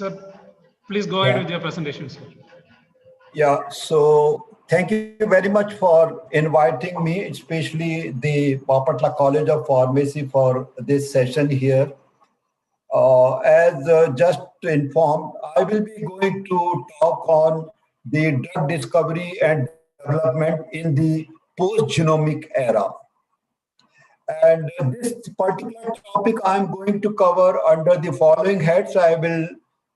Sir, please go ahead with your presentation, sir. Yeah, so thank you very much for inviting me, especially the Bapatla College of Pharmacy for this session here. As just informed, I will be going to talk on the drug discovery and development in the post-genomic era. And this particular topic I'm going to cover under the following heads. I will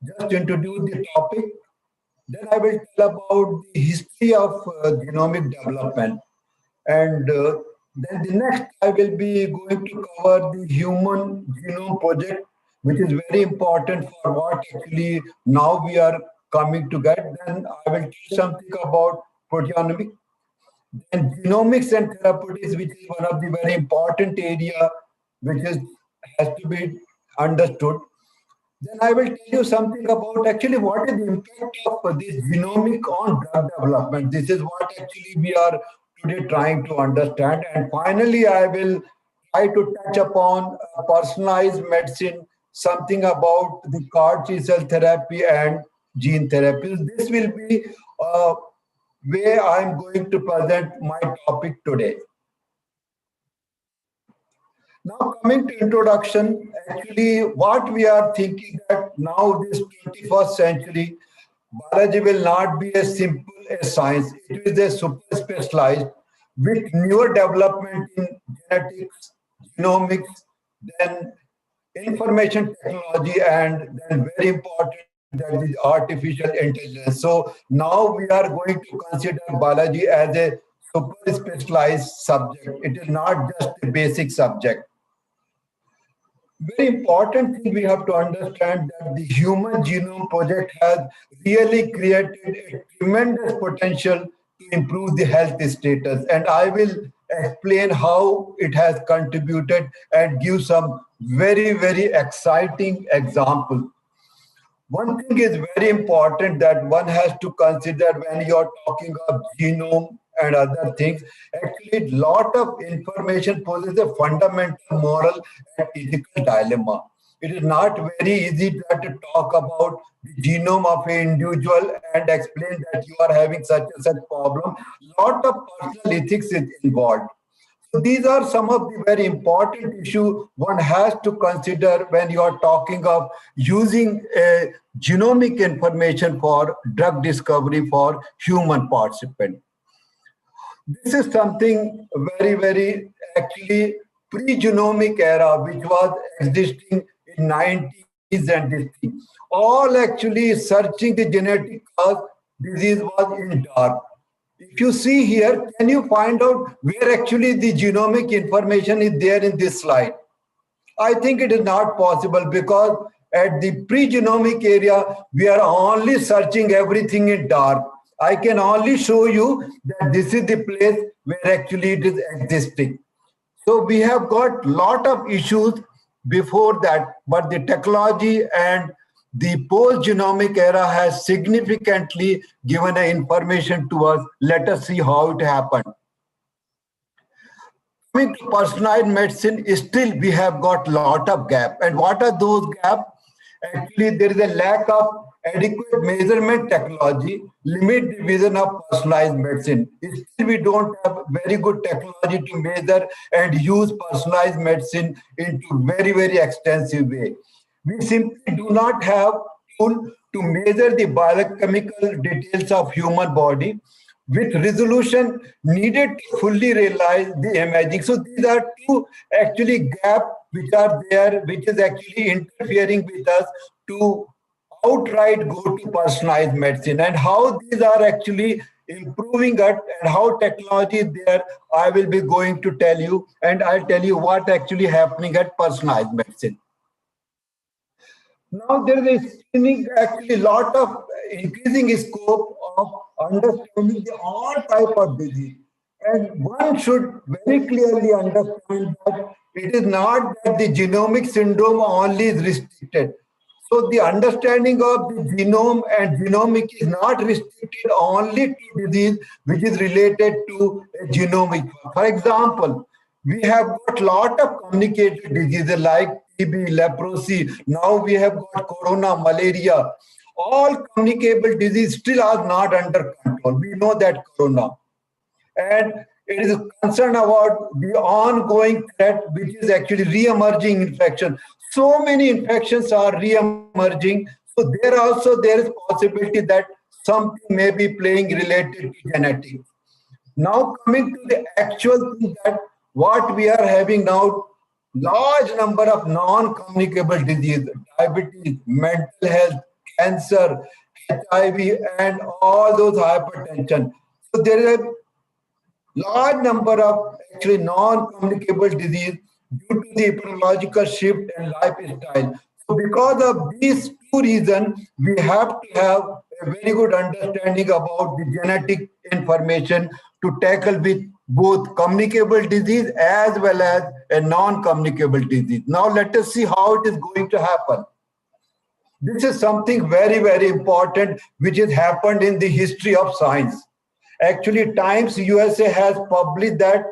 just introduce the topic. Then I will tell about the history of genomic development. And then the next I will be going to cover the Human Genome Project, which is very important for what actually now we are coming to get. Then I will tell something about proteomics. Then genomics and therapeutics, which is one of the very important area which has to be understood. Then I will tell you something about actually what is the impact of this genomic on drug development. This is what actually we are today trying to understand. And finally, I will try to touch upon personalized medicine, something about the CAR T-cell therapy and gene therapy. This will be where I'm going to present my topic today. Now coming to introduction, actually what we are thinking that now this 21st century, biology will not be as simple as science. It is a super specialized with newer development in genetics, genomics, then information technology, and then very important that is artificial intelligence. So now we are going to consider biology as a super specialized subject. It is not just a basic subject. Very important thing we have to understand that the Human Genome Project has really created a tremendous potential to improve the health status. And I will explain how it has contributed and give some very, very exciting examples. One thing is very important that one has to consider when you're talking of genome and other things. Actually, a lot of information poses a fundamental moral and ethical dilemma. It is not very easy to talk about the genome of an individual and explain that you are having such and such problem. A lot of personal ethics is involved. So these are some of the very important issues one has to consider when you are talking of using genomic information for drug discovery for human participants. This is something very, very actually pre-genomic era, which was existing in 90s and this thing. All actually searching the genetic cause disease was in dark. If you see here, can you find out where actually the genomic information is there in this slide? I think it is not possible because at the pre-genomic area, we are only searching everything in dark. I can only show you that this is the place where actually it is existing. So we have got a lot of issues before that, but the technology and the post-genomic era has significantly given information to us. Let us see how it happened. Coming to personalized medicine, still we have got a lot of gaps. And what are those gaps? Actually, there is a lack of adequate measurement technology, limit the vision of personalized medicine. Still, we don't have very good technology to measure and use personalized medicine into very, very extensive way. We simply do not have tool to measure the biochemical details of human body with resolution needed to fully realize the imaging. So these are two actually gaps which are there, which is actually interfering with us to outright go to personalized medicine. And how these are actually improving it and how technology is there, I will be going to tell you, and I'll tell you what actually happening at personalized medicine. Now there is actually a lot of increasing scope of understanding the all type of disease. And one should very clearly understand that it is not that the genomic syndrome only is restricted. So the understanding of the genome and genomic is not restricted only to disease which is related to genomic. For example, we have got a lot of communicated diseases like TB, leprosy. Now we have got corona, malaria. All communicable disease still are not under control. We know that corona. And it is a concern about the ongoing threat, which is actually re-emerging infection. So many infections are re-emerging. So there is possibility that something may be playing related to genetics. Now coming to the actual thing, that what we are having now, large number of non-communicable disease, diabetes, mental health, cancer, HIV, and all those hypertension. So there is a large number of actually non-communicable disease due to the epidemiological shift and lifestyle. So because of these two reasons, we have to have a very good understanding about the genetic information to tackle with both communicable disease as well as a non-communicable disease. Now let us see how it is going to happen. This is something very, very important which has happened in the history of science. Actually, Times USA has published that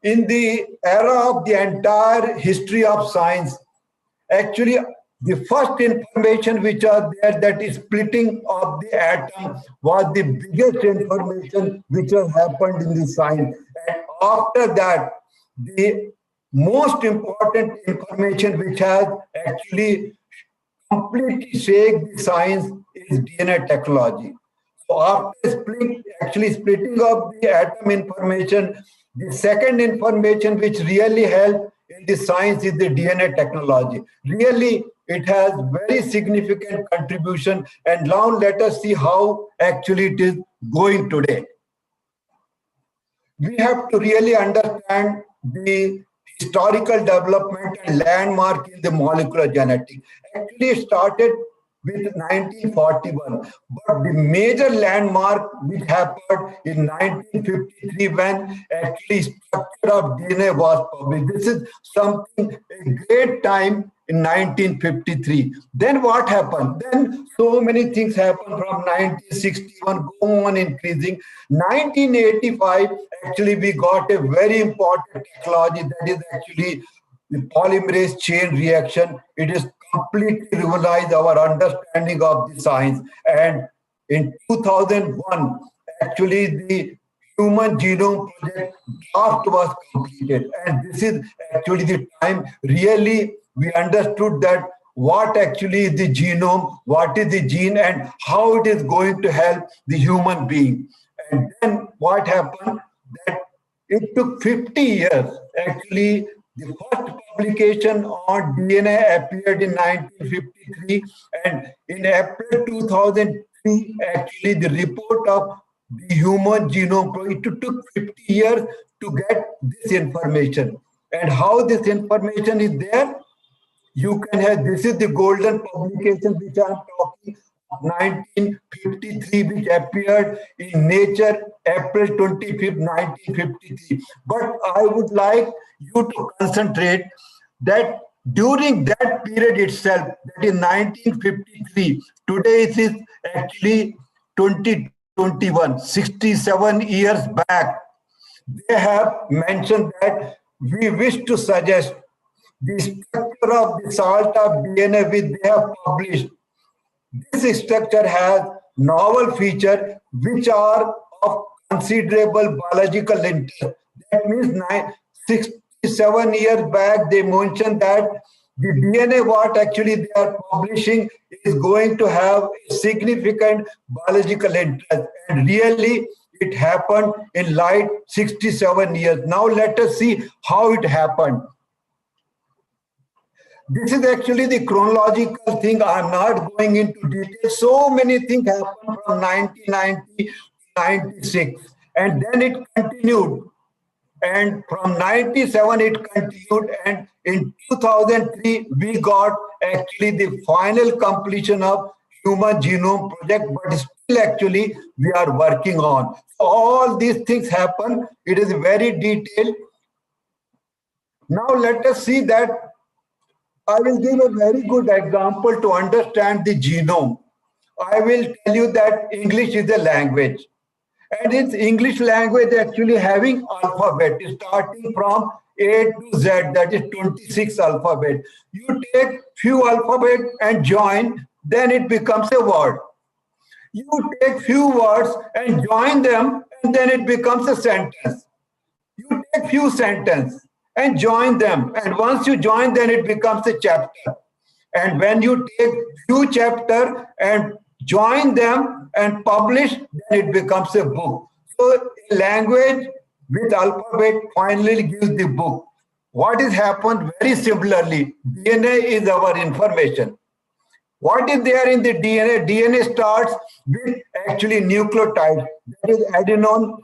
in the era of the entire history of science, actually the first information which are there, that is splitting of the atom, was the biggest information which has happened in the science. And after that, the most important information which has actually completely shake the science is DNA technology. So after splitting of the atom information, the second information which really helped in the science is the DNA technology. Really, it has very significant contribution, and now let us see how actually it is going today. We have to really understand the historical development and landmark in the molecular genetics. Actually, it started with 1941, but the major landmark which happened in 1953 when actually structure of DNA was published. This is something, a great time in 1953. Then what happened? Then so many things happened from 1961, go on increasing. 1985, actually we got a very important technology, that is actually the polymerase chain reaction. It is completely revolutionized our understanding of the science. And in 2001, actually the Human Genome Project draft was completed. And this is actually the time really we understood that what actually is the genome, what is the gene, and how it is going to help the human being. And then what happened, that it took 50 years. Actually, the first publication on DNA appeared in 1953, and in April 2003, actually the report of the Human Genome Project, it took 50 years to get this information. And how this information is there? You can have, this is the golden publication which I am talking, 1953, which appeared in Nature, April 25th, 1953. But I would like you to concentrate that during that period itself, that is 1953, today it is actually 2021, 67 years back, they have mentioned that we wish to suggest the structure of the salt of DNA which they have published. This structure has novel features which are of considerable biological interest. That means 67 years back they mentioned that the DNA what actually they are publishing is going to have a significant biological interest. And really it happened in light 67 years. Now let us see how it happened. This is actually the chronological thing. I'm not going into detail. So many things happened from 1990 to 96. And then it continued. And from 97, it continued. And in 2003, we got actually the final completion of Human Genome Project. But still, actually, we are working on. So all these things happen. It is very detailed. Now, let us see that. I will give a very good example to understand the genome. I will tell you that English is a language. And it's English language actually having alphabet starting from A to Z, that is 26 alphabet. You take few alphabet and join, then it becomes a word. You take few words and join them, and then it becomes a sentence. You take few sentences and join them, and once you join, then it becomes a chapter. And when you take few chapter and join them and publish, then it becomes a book. So language with alphabet finally gives the book. What has happened very similarly, DNA is our information. What is there in the DNA? DNA starts with actually nucleotides, that is adenine,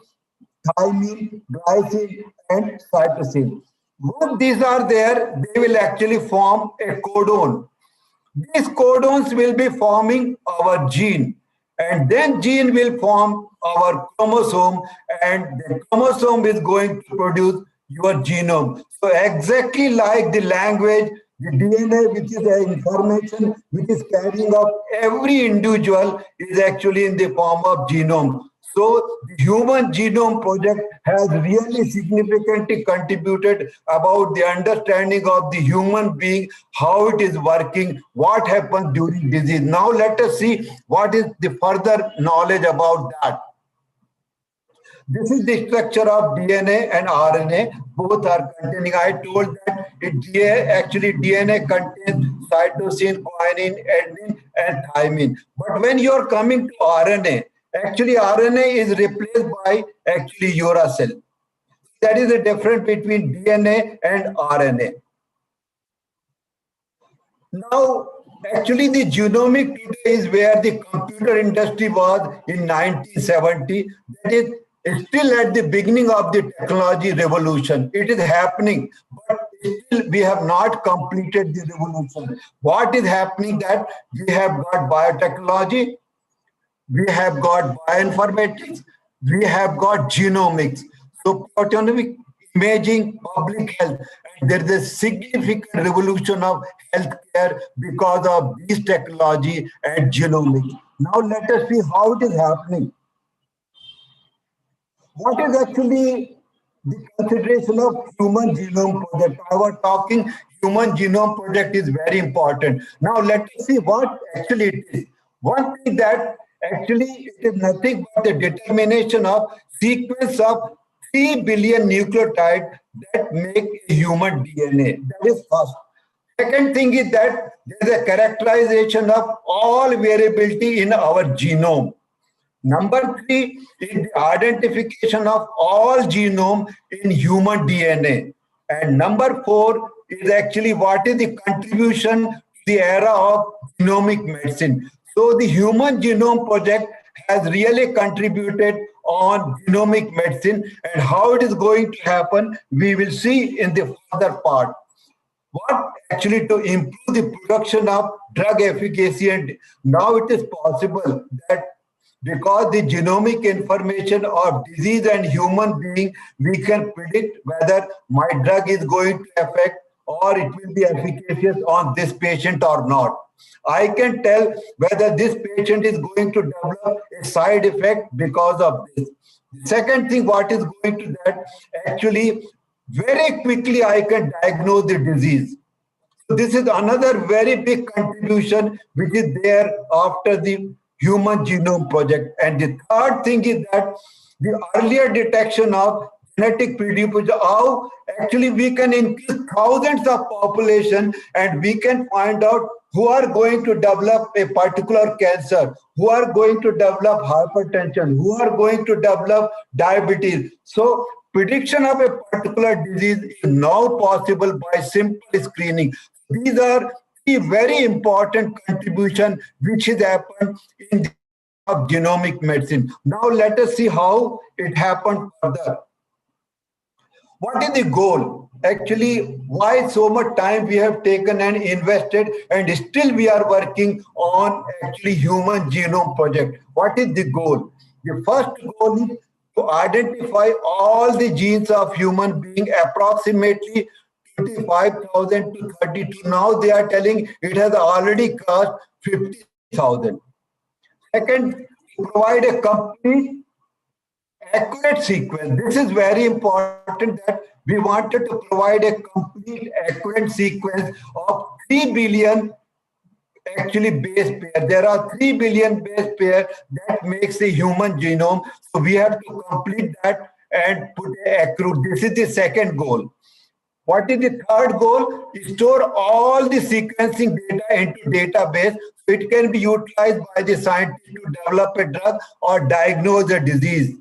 thymine, glycine, and cytosine. Once these are there, they will actually form a codon. These codons will be forming our gene, and then gene will form our chromosome, and the chromosome is going to produce your genome. So exactly like the language, the DNA, which is the information which is carrying up every individual, is actually in the form of genome. So the Human Genome Project has really significantly contributed about the understanding of the human being, how it is working, what happens during disease. Now let us see what is the further knowledge about that. This is the structure of DNA and RNA. Both are containing. I told that actually DNA contains cytosine, guanine, adenine, and thymine. But when you are coming to RNA, actually RNA is replaced by actually uracil. That is the difference between DNA and RNA. Now, actually the genomic today is where the computer industry was in 1970. That is still at the beginning of the technology revolution. It is happening, but still we have not completed the revolution. What is happening that we have got biotechnology, we have got bioinformatics, we have got genomics. So autonomic imaging, public health, and there is a significant revolution of healthcare because of this technology and genomics. Now let us see how it is happening. What is actually the consideration of Human Genome Project? I was talking Human Genome Project is very important. Now let us see what actually it is. One thing that actually it is nothing but the determination of sequence of 3 billion nucleotides that make a human DNA. That is first. Second thing is that there is a characterization of all variability in our genome. Number 3 is the identification of all genome in human DNA. And number 4 is actually what is the contribution to the era of genomic medicine. So the Human Genome Project has really contributed on genomic medicine, and how it is going to happen, we will see in the further part. What actually to improve the production of drug efficacy, and now it is possible that because the genomic information of disease and human being, we can predict whether my drug is going to affect or it will be efficacious on this patient or not. I can tell whether this patient is going to develop a side effect because of this. Second thing, what is going to that, actually very quickly I can diagnose the disease. So this is another very big contribution which is there after the Human Genome Project. And the third thing is that the earlier detection of genetic predisposition, how actually we can increase thousands of population and we can find out who are going to develop a particular cancer, who are going to develop hypertension, who are going to develop diabetes. So prediction of a particular disease is now possible by simple screening. These are the very important contribution which has happened in the of genomic medicine. Now let us see how it happened further. What is the goal? Actually, why so much time we have taken and invested, and still we are working on actually Human Genome Project. What is the goal? The first goal is to identify all the genes of human being, approximately 25,000 to 32. Now they are telling it has already crossed 50,000. Second, provide a complete accurate sequence. This is very important, that we wanted to provide a complete accurate sequence of 3 billion actually base pair. There are 3 billion base pair that makes the human genome. So we have to complete that and put accurate. This is the second goal. What is the third goal? Store all the sequencing data into database so it can be utilized by the scientist to develop a drug or diagnose a disease.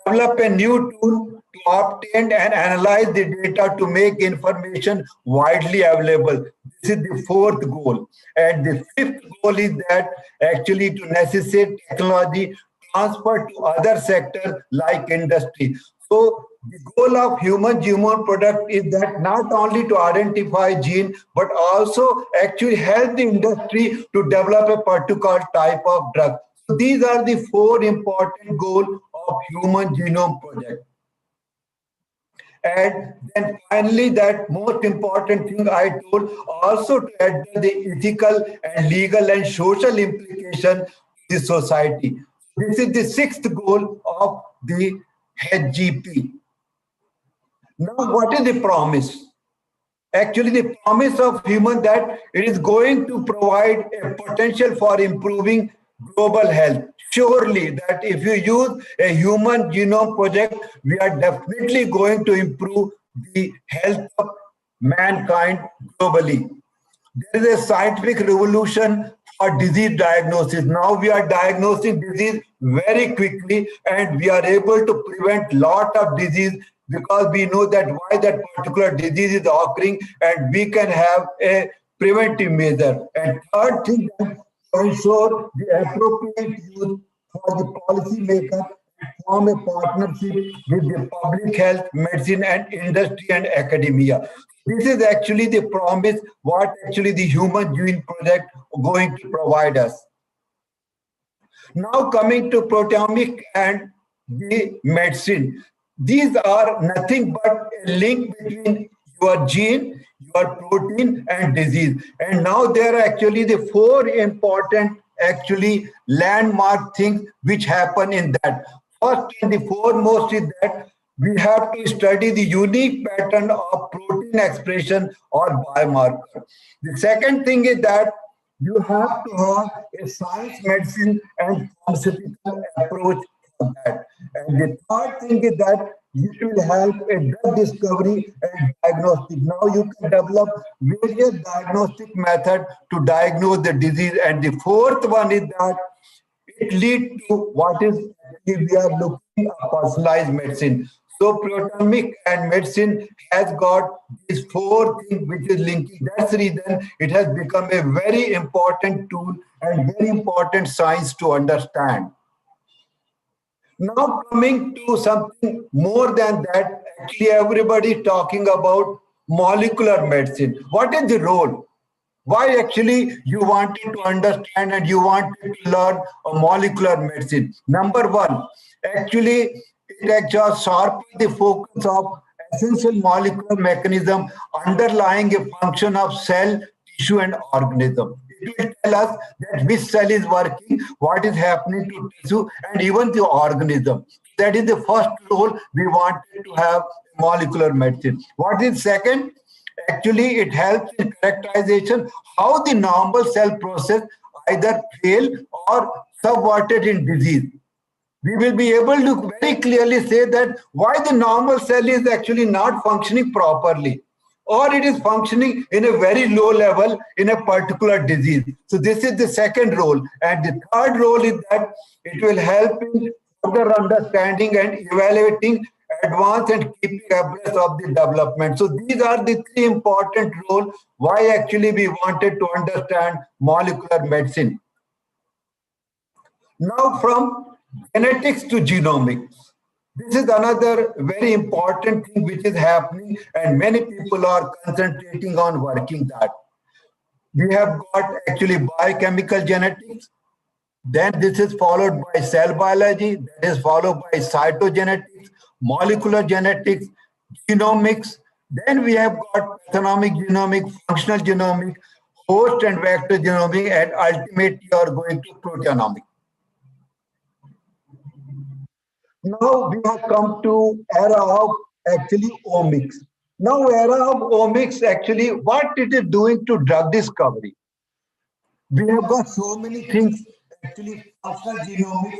Develop a new tool to obtain and analyze the data to make information widely available. This is the fourth goal. And the fifth goal is that actually to necessitate technology transfer to other sectors like industry. So the goal of human genome project is that not only to identify gene, but also actually help the industry to develop a particular type of drug. So these are the four important goals of human genome project. And then finally, that most important thing I told, also to address the ethical and legal and social implication to the society. This is the sixth goal of the HGP. Now, what is the promise? Actually, the promise of human that it is going to provide a potential for improving global health. Surely that if you use a human genome project, we are definitely going to improve the health of mankind globally. There is a scientific revolution for disease diagnosis. Now we are diagnosing disease very quickly and we are able to prevent lot of disease because we know that why that particular disease is occurring and we can have a preventive measure. And third thing, that to ensure the appropriate use for the policymaker, form a partnership with the public health, medicine and industry and academia. This is actually the promise what actually the Human Genome Project going to provide us. Now coming to proteomic and the medicine. These are nothing but a link between your gene, your protein and disease. And now there are actually the four important actually landmark things which happen in that. First and the foremost is that we have to study the unique pattern of protein expression or biomarker. The second thing is that you have to have a science, medicine and pharmaceutical approach for that. And the third thing is that you will help a drug discovery and diagnostic. Now you can develop various diagnostic methods to diagnose the disease. And the fourth one is that it leads to what is we are looking at personalized medicine. So proteomic and medicine has got these four things which is linking. That's the reason it has become a very important tool and very important science to understand. Now coming to something more than that, actually everybody is talking about molecular medicine. What is the role? Why actually you wanted to understand and you wanted to learn a molecular medicine? Number one, actually it actually sharpens the focus of essential molecular mechanism underlying a function of cell, tissue and organism. It will tell us that which cell is working, what is happening to tissue and even the organism. That is the first role we wanted to have molecular medicine. What is second? Actually, it helps in characterization how the normal cell process either fail or subverted in disease. We will be able to very clearly say that why the normal cell is actually not functioning properly, or it is functioning in a very low level in a particular disease. So this is the second role. And the third role is that it will help in further understanding and evaluating advance and keeping abreast of the development. So these are the three important roles why actually we wanted to understand molecular medicine. Now from genetics to genomics. This is another very important thing which is happening and many people are concentrating on working that. We have got actually biochemical genetics. Then this is followed by cell biology. That is followed by cytogenetics, molecular genetics, genomics. Then we have got pathognomic genomics, functional genomics, host and vector genomics, and ultimately you are going to proteomics. Now we have come to era of actually omics. Now era of omics, actually what it is doing to drug discovery. We have got so many things, actually functional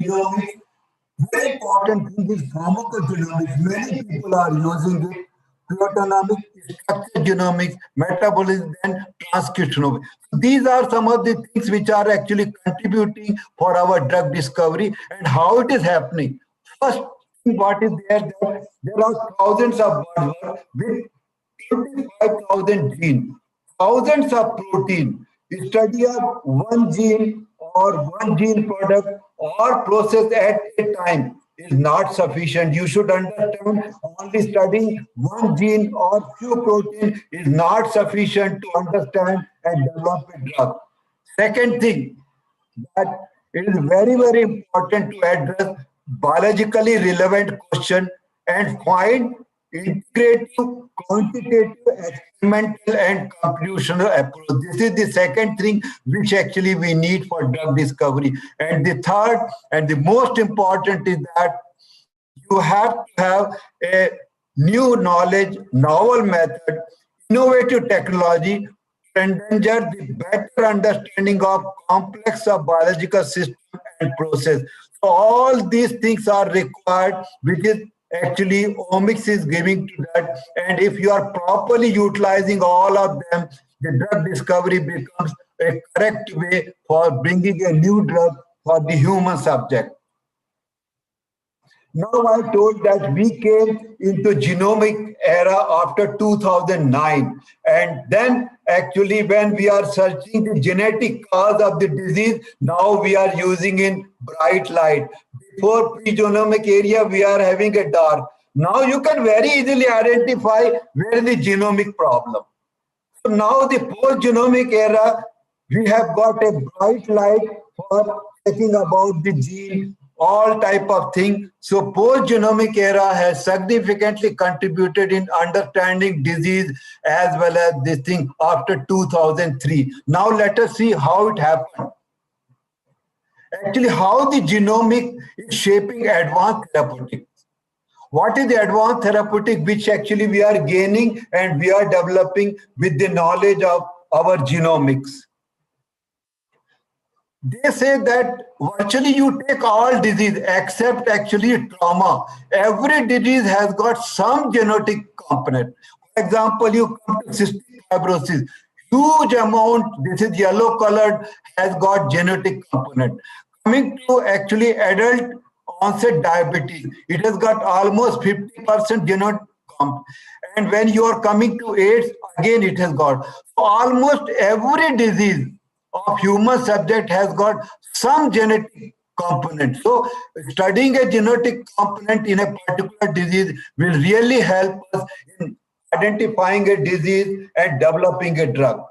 genomics. Very important thing is pharmacogenomics. Many people are using it. Proteomics, structural genomics, metabolism, and transcriptomics. These are some of the things which are actually contributing for our drug discovery and how it is happening. First thing, what is there? That there are thousands of buzzwords with 25,000 genes, thousands of protein. Study of one gene or one gene product or process at a time is not sufficient. You should understand only studying one gene or few protein is not sufficient to understand and develop a drug. Second thing, that it is very, very important to address biologically relevant question and find integrative, quantitative, experimental, and computational approach. This is the second thing which actually we need for drug discovery. And the third and the most important is that you have to have a new knowledge, novel method, innovative technology to endanger the better understanding of complex of biological system and process. So all these things are required, which is actually omics is giving to that. And if you are properly utilizing all of them, the drug discovery becomes a correct way for bringing a new drug for the human subject. Now I told that we came into genomic era after 2009, and then actually when we are searching the genetic cause of the disease, now we are using in bright light. Before pre-genomic area, we are having a dark. Now you can very easily identify where is the genomic problem. So now the post-genomic era, we have got a bright light for checking about the gene, all type of thing. So post-genomic era has significantly contributed in understanding disease as well as this thing after 2003. Now let us see how it happened. Actually, how the genomic is shaping advanced therapeutics. What is the advanced therapeutic which actually we are gaining and we are developing with the knowledge of our genomics? They say that virtually you take all disease except actually trauma. Every disease has got some genetic component. For example, you come to cystic fibrosis, huge amount, this is yellow colored, has got genetic component. Coming to actually adult onset diabetes, it has got almost 50% genetic component. And when you are coming to AIDS, again it has got. So almost every disease of human subject has got some genetic component. So studying a genetic component in a particular disease will really help us in identifying a disease and developing a drug.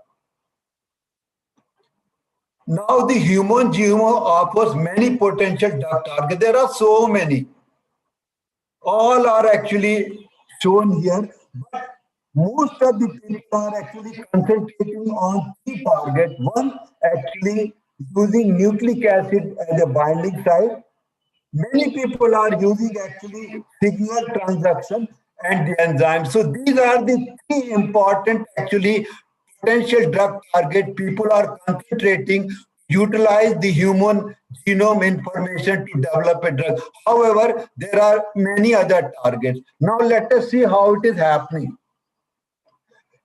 Now the human genome offers many potential drug targets. There are so many. All are actually shown here. But most of the people are actually concentrating on three targets. One, actually using nucleic acid as a binding site. Many people are using actually signal transduction and the enzyme. So these are the three important actually potential drug target people are concentrating, utilize the human genome information to develop a drug. However, there are many other targets. Now let us see how it is happening.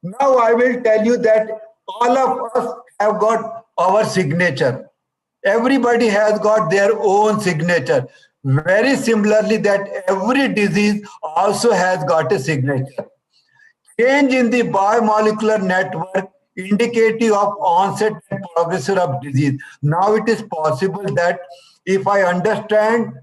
Now I will tell you that all of us have got our signature. Everybody has got their own signature. Very similarly, that every disease also has got a signature. Change in the biomolecular network indicative of onset and progression of disease. Now it is possible that if I understand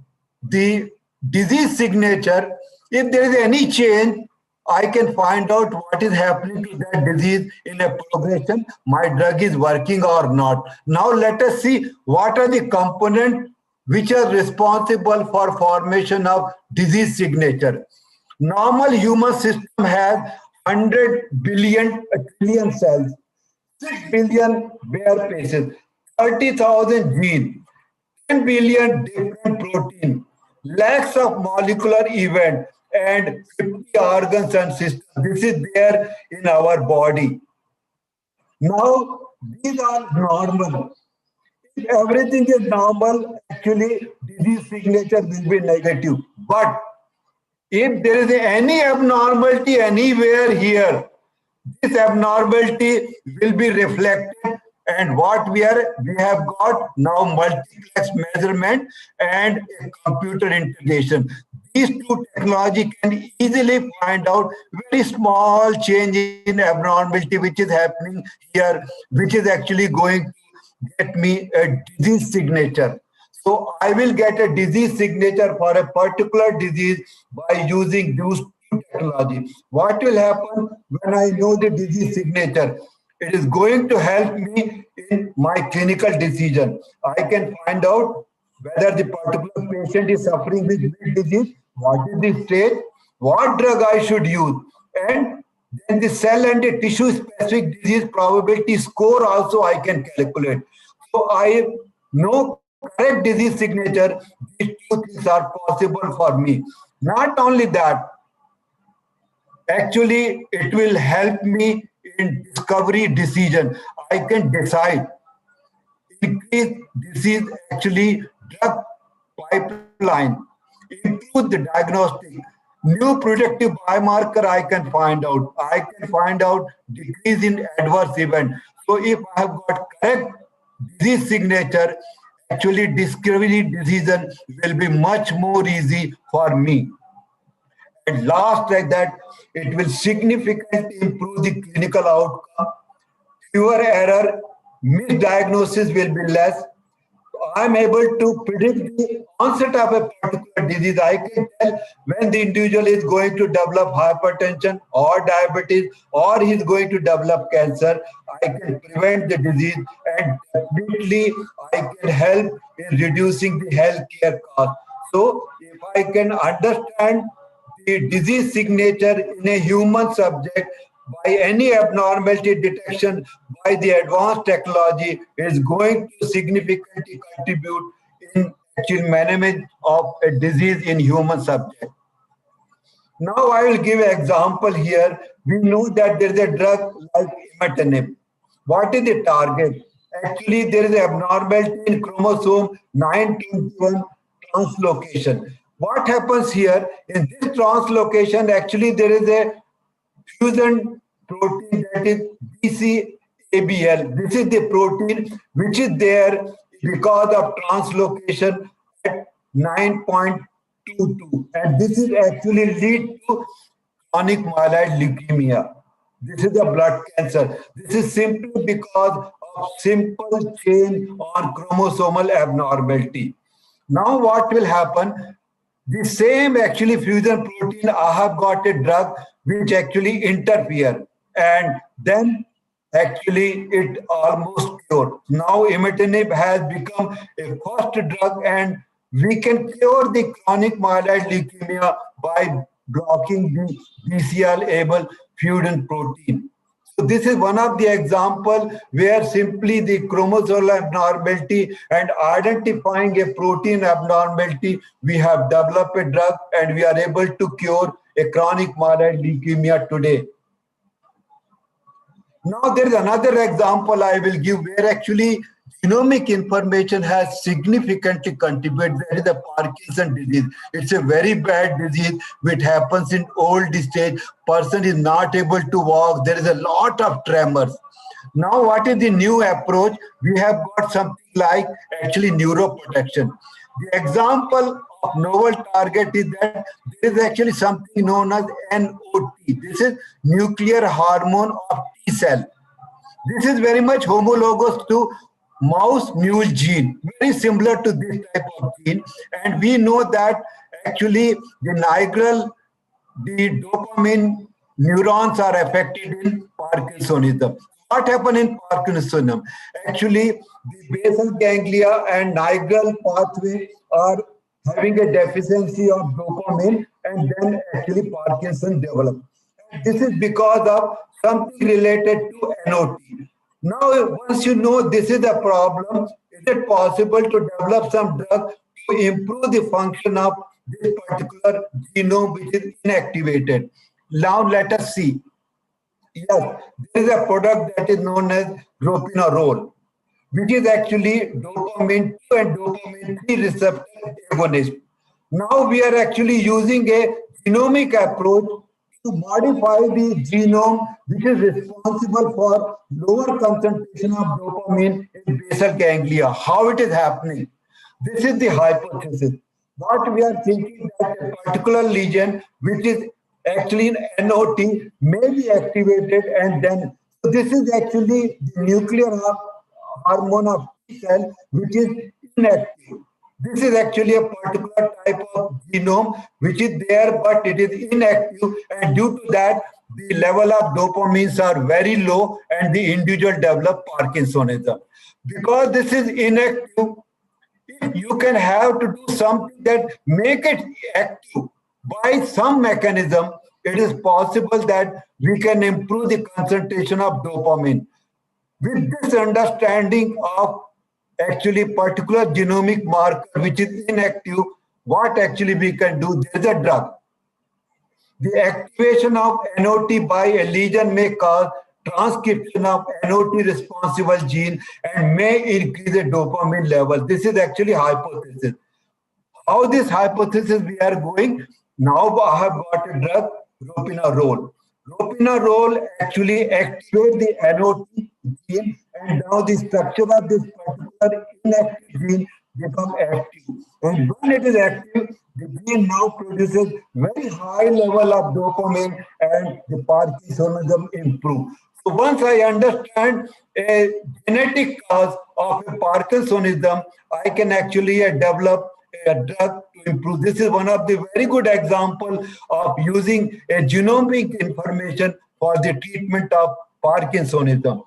the disease signature, if there is any change, I can find out what is happening to that disease in a progression, my drug is working or not. Now let us see what are the components which are responsible for formation of disease signature. Normal human system has 100 billion trillion cells, 6 billion bare bases, 30,000 genes, 10 billion different proteins, lakhs of molecular event and 50 organs and systems. This is there in our body. Now, these are normal. If everything is normal, actually disease signature will be negative. But if there is any abnormality anywhere here, this abnormality will be reflected, and what we have got now multiplex measurement and a computer integration. These two technology can easily find out very small change in abnormality which is happening here, which is actually going to get me a disease signature. So I will get a disease signature for a particular disease by using those two technology. What will happen when I know the disease signature? It is going to help me in my clinical decision. I can find out whether the particular patient is suffering with which disease, what is the stage, what drug I should use, and then the cell and the tissue specific disease probability score also I can calculate. So I know correct disease signature. These two things are possible for me. Not only that, actually it will help me in discovery decision. I can decide increase disease actually drug pipeline, improve the diagnostic, new predictive biomarker I can find out. I can find out decrease in adverse event. So if I have got correct disease signature, actually discovery decision will be much more easy for me. And last, like that, it will significantly improve the clinical outcome. Fewer error, misdiagnosis will be less. I'm able to predict the onset of a particular disease. I can tell when the individual is going to develop hypertension or diabetes or he's going to develop cancer. I can prevent the disease, and definitely I can help in reducing the healthcare cost. So if I can understand the disease signature in a human subject by any abnormality detection by the advanced technology is going to significantly contribute in actual management of a disease in human subject. Now I will give an example here. We know that there is a drug like imatinib. What is the target? Actually, there is an abnormality in chromosome 921 translocation. What happens here in this translocation? Actually, there is a fusion protein that is BCABL. This is the protein which is there because of translocation at 9.22, and this is actually lead to chronic myeloid leukemia. This is a blood cancer. This is simply because of simple change on chromosomal abnormality. Now what will happen? The same actually fusion protein, I have got a drug which actually interfere, and then actually it almost cured. Now imatinib has become a first drug, and we can cure the chronic myeloid leukemia by blocking the BCL-able fusion protein. So this is one of the example where simply the chromosomal abnormality and identifying a protein abnormality, we have developed a drug and we are able to cure a chronic myeloid leukemia today. Now there is another example I will give where actually genomic information has significantly contributed. That is the Parkinson disease. It's a very bad disease which happens in old stage. Person is not able to walk. There is a lot of tremors. Now what is the new approach? We have got something like actually neuroprotection. The example of novel target is that there is actually something known as NOT. This is nuclear hormone of T cell. This is very much homologous to mouse mule gene, very similar to this type of gene. And we know that actually the nigral, the dopamine neurons are affected in Parkinsonism. What happens in Parkinsonism? Actually, the basal ganglia and nigral pathway are having a deficiency of dopamine, and then actually Parkinson develops. This is because of something related to NOT. Now, once you know this is a problem, is it possible to develop some drug to improve the function of this particular genome which is inactivated. Now let us see. Yes, there is a product that is known as ropinirole, which is actually dopamine 2 and dopamine 3 receptor agonist. Now we are actually using a genomic approach to modify the genome which is responsible for lower concentration of dopamine in basal ganglia. How it is happening? This is the hypothesis. What we are thinking that a particular lesion which is actually in NOT may be activated, and then so this is actually the nuclear hormone of T cell which is inactive. This is actually a particular type of genome which is there, but it is inactive, and due to that, the level of dopamines are very low, and the individual develop Parkinsonism. Because this is inactive, you can have to do something that make it active by some mechanism. It is possible that we can improve the concentration of dopamine. With this understanding of actually particular genomic marker which is inactive, what actually we can do? There is a drug. The activation of NOT by a lesion may cause transcription of NOT responsible gene and may increase the dopamine level. This is actually hypothesis. How this hypothesis we are going? Now I have got a drug, ropinirole. Ropinirole actually activates the NOT gene, and now the structure of this particular inactive gene become active. And when it is active, the gene now produces very high level of dopamine, and the Parkinsonism improves. So once I understand a genetic cause of a Parkinsonism, I can actually develop a drug to improve. This is one of the very good example of using a genomic information for the treatment of Parkinsonism.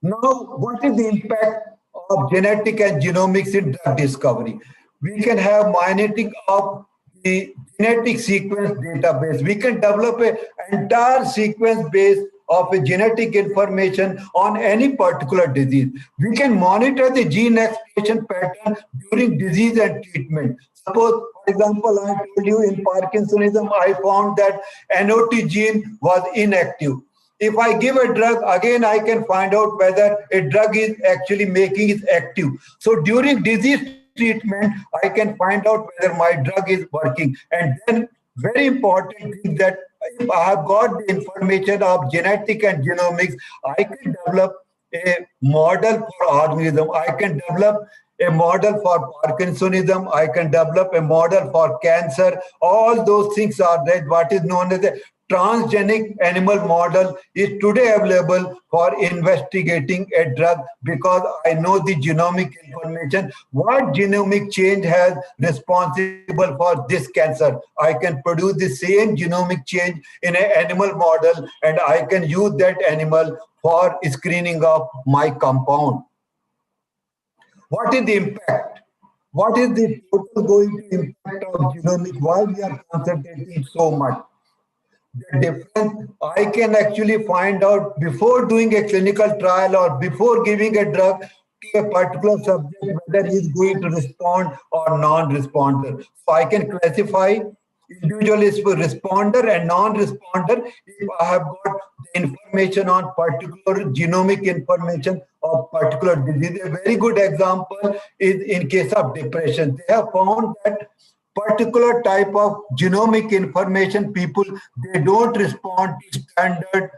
Now, what is the impact of genetic and genomics in drug discovery? We can have mining of the genetic sequence database. We can develop an entire sequence base of a genetic information on any particular disease. We can monitor the gene expression pattern during disease and treatment. Suppose, for example, I told you in Parkinsonism, I found that NOT gene was inactive. If I give a drug, again, I can find out whether a drug is actually making it active. So during disease treatment, I can find out whether my drug is working. And then very important thing that if I have got the information of genetic and genomics, I can develop a model for organism. I can develop a model for Parkinsonism. I can develop a model for cancer. All those things are there. What is known as a transgenic animal model is today available for investigating a drug, because I know the genomic information. What genomic change has responsible for this cancer? I can produce the same genomic change in an animal model, and I can use that animal for screening of my compound. What is the impact? What is the total going to impact of genomic? Why we are concentrating so much? The difference I can actually find out before doing a clinical trial or before giving a drug to a particular subject whether he is going to respond or non-responder. So I can classify individuals for responder and non-responder if I have got the information on particular genomic information of particular disease. A very good example is in case of depression. They have found that particular type of genomic information people, they don't respond to standard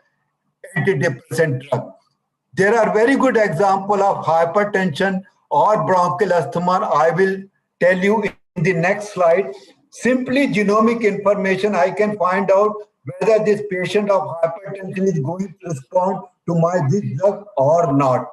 antidepressant drug. There are very good example of hypertension or bronchial asthma. I will tell you in the next slide. Simply genomic information, I can find out whether this patient of hypertension is going to respond to this drug or not.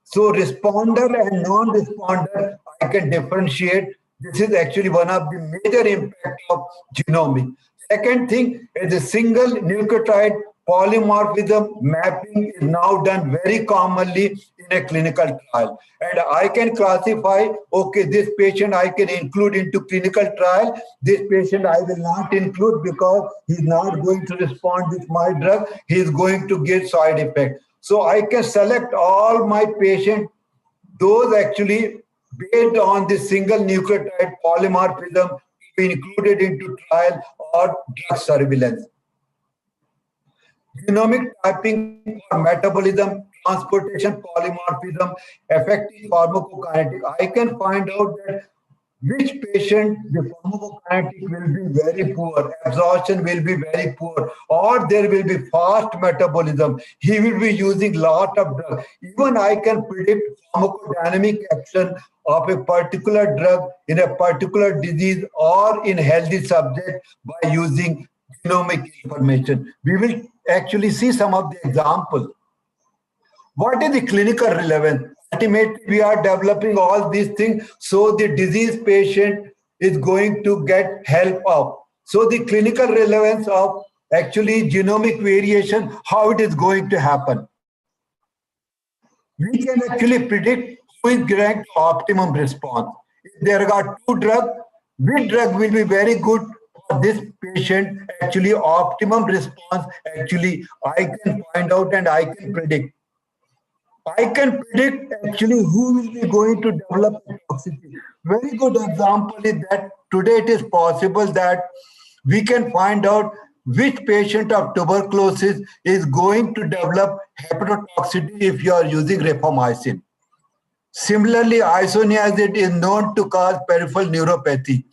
So responder and non-responder, I can differentiate. This is actually one of the major impact of genomic. Second thing is a single nucleotide polymorphism mapping is now done very commonly in a clinical trial. And I can classify, okay, this patient I can include into clinical trial. This patient I will not include because he's not going to respond with my drug. He's going to get side effect. So I can select all my patients, those actually based on the single nucleotide polymorphism to be included into trial or drug surveillance. Genomic typing for metabolism, transportation, polymorphism, affecting pharmacokinetic. I can find out that which patient the pharmacokinetic will be very poor, absorption will be very poor, or there will be fast metabolism. He will be using lot of drug. Even I can predict pharmacodynamic action of a particular drug in a particular disease or in healthy subject by using genomic information. We will actually see some of the examples. What is the clinical relevance? Ultimately, we are developing all these things so the disease patient is going to get help of. So the clinical relevance of actually genomic variation, how it is going to happen. We can actually predict who is getting optimum response. If there are two drugs, which drug will be very good for this patient, actually optimum response, actually I can find out and I can predict. I can predict actually who will be going to develop toxicity. Very good example is that today it is possible that we can find out which patient of tuberculosis is going to develop hepatotoxicity if you are using rapamycin. Similarly, isoniazid is known to cause peripheral neuropathy.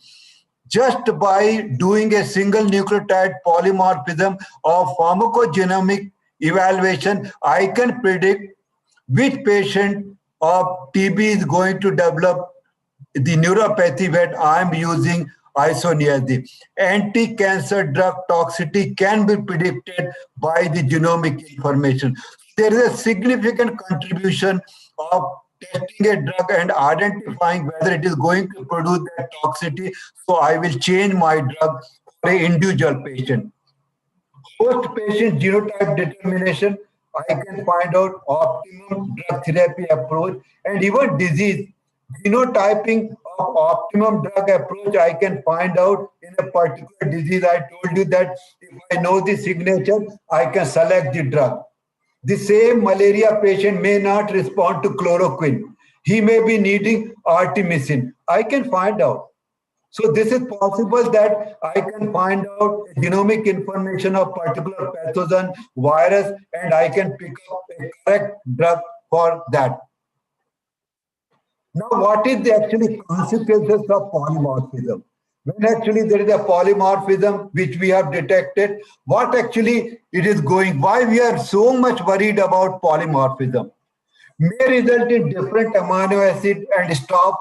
Just by doing a single nucleotide polymorphism of pharmacogenomic evaluation, I can predict which patient of TB is going to develop the neuropathy when I am using isoniazid. Anti-cancer drug toxicity can be predicted by the genomic information. There is a significant contribution of testing a drug and identifying whether it is going to produce that toxicity. So I will change my drug for an individual patient. Post-patient genotype determination, I can find out optimum drug therapy approach and even disease. Genotyping of optimum drug approach, I can find out in a particular disease. I told you that if I know the signature, I can select the drug. The same malaria patient may not respond to chloroquine. He may be needing artemisinin. I can find out. So this is possible that I can find out genomic information of particular pathogen, virus, and I can pick up a correct drug for that. Now, what is the actually consequences of polymorphism? When actually there is a polymorphism which we have detected, what actually it is going, why we are so much worried about polymorphism? May result in different amino acid and stop